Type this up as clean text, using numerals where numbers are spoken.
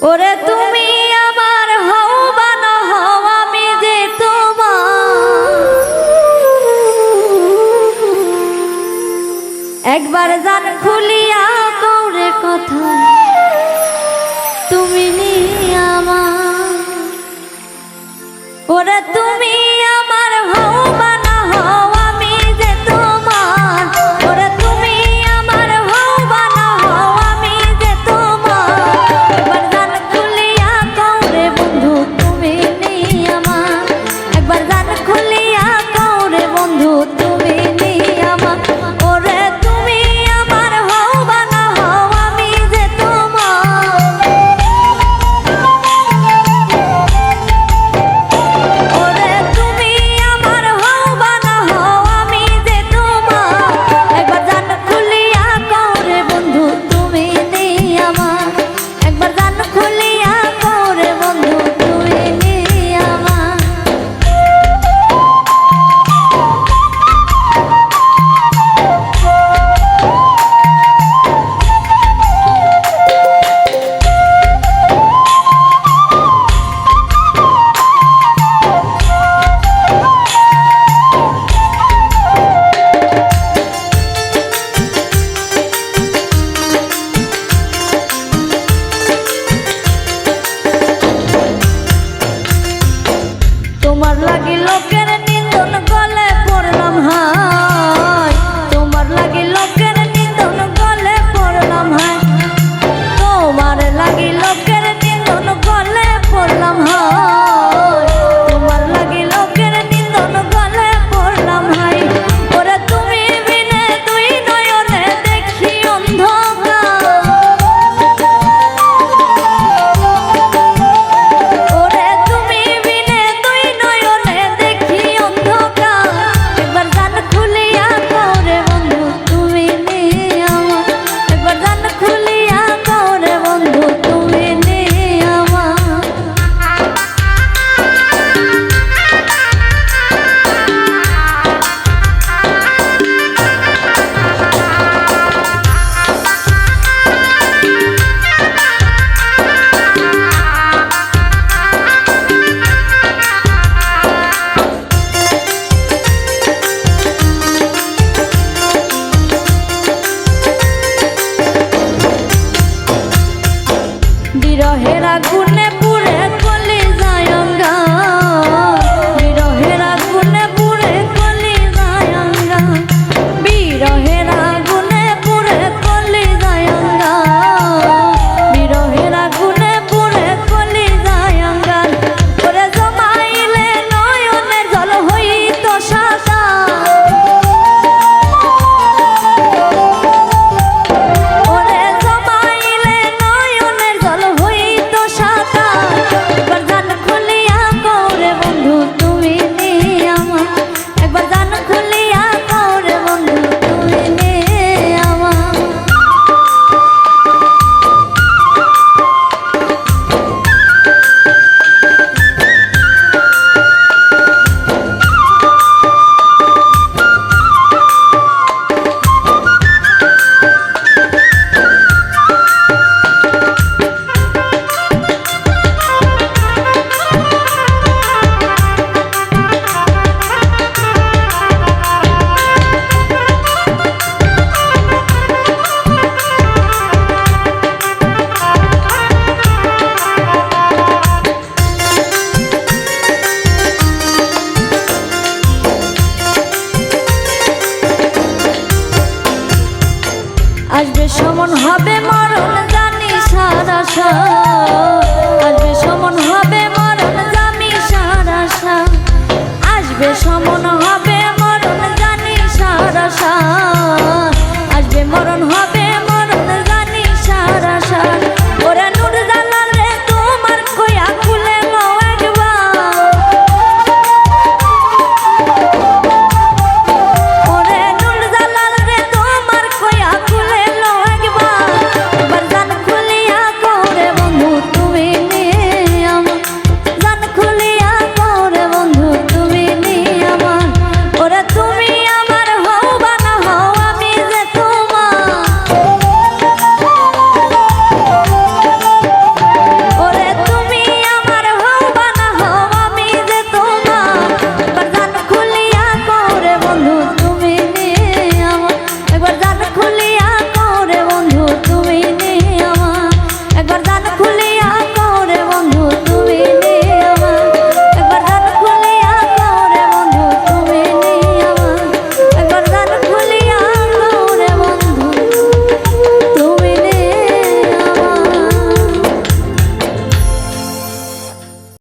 ওরে তুমি আমার হও বা না হও আমি যে তোমার একবার জান খুলিয়া কওরে কথা তুমি নি আমার ওরে তুমি আমার হও বা না হও আমি যে তোমার ওরে তুমি আমার হও বা না হও আমি যে তোমার একবার জান খুলিয়া কওরে বন্ধু তুমি নি আমার একবার জান খুলিয়া কওরে বন্ধু তুমি নি আমার ওরে তুমি আমার হও বা না হও আমি যে তোমার ওরে তুমি আমার হও বা না হও আমি যে তোমার একবার জান খুলিয়া কওরে বন্ধু তুমি নি আমার একবার জান খুলিয়া কওরে বন্ধু তুমি নি আমার তোমার লাগি লোকের নিন্দন গলে পড়লাম হায় তোমার লাগি লোকের নিন্দন গলে পড়লাম হায় তোমার লাগি লোকের নিন্দন গলে পড়লাম হায় তোমার লাগি লোকের নিন্দন গলে পড়লাম হায় ওরে তুমি বিনে দুই নয়নে দেখি অন্ধকার ওরে তুমি বিনে দুই নয়নে দেখি অন্ধকার একবার জান খুলিয়া কওরে বন্ধু তুমি নি আমার একবার জান খুলিয়া কওরে বন্ধু তুমি নি আমার বিরহের আগুনে পুড়ে কলি যায় অঙ্গার বিরহের আগুনে পুড়ে কলি যায় অঙ্গার বিরহের আগুনে পুড়ে কলি যায় অঙ্গার বিরহের আগুনে পুড়ে কলি যায় অঙ্গার ওরে জমাইলে নয়নের জল হইত সাদা ওরে জমাইলে নয়নের জল হইত সাদা একবার জান খুলিয়া কওরে বন্ধু তুমি নি আমার একবার জান খুলিয়া কওরে বন্ধু তুমি নি আমার আসবে সমন হবে মরণ জানি সারা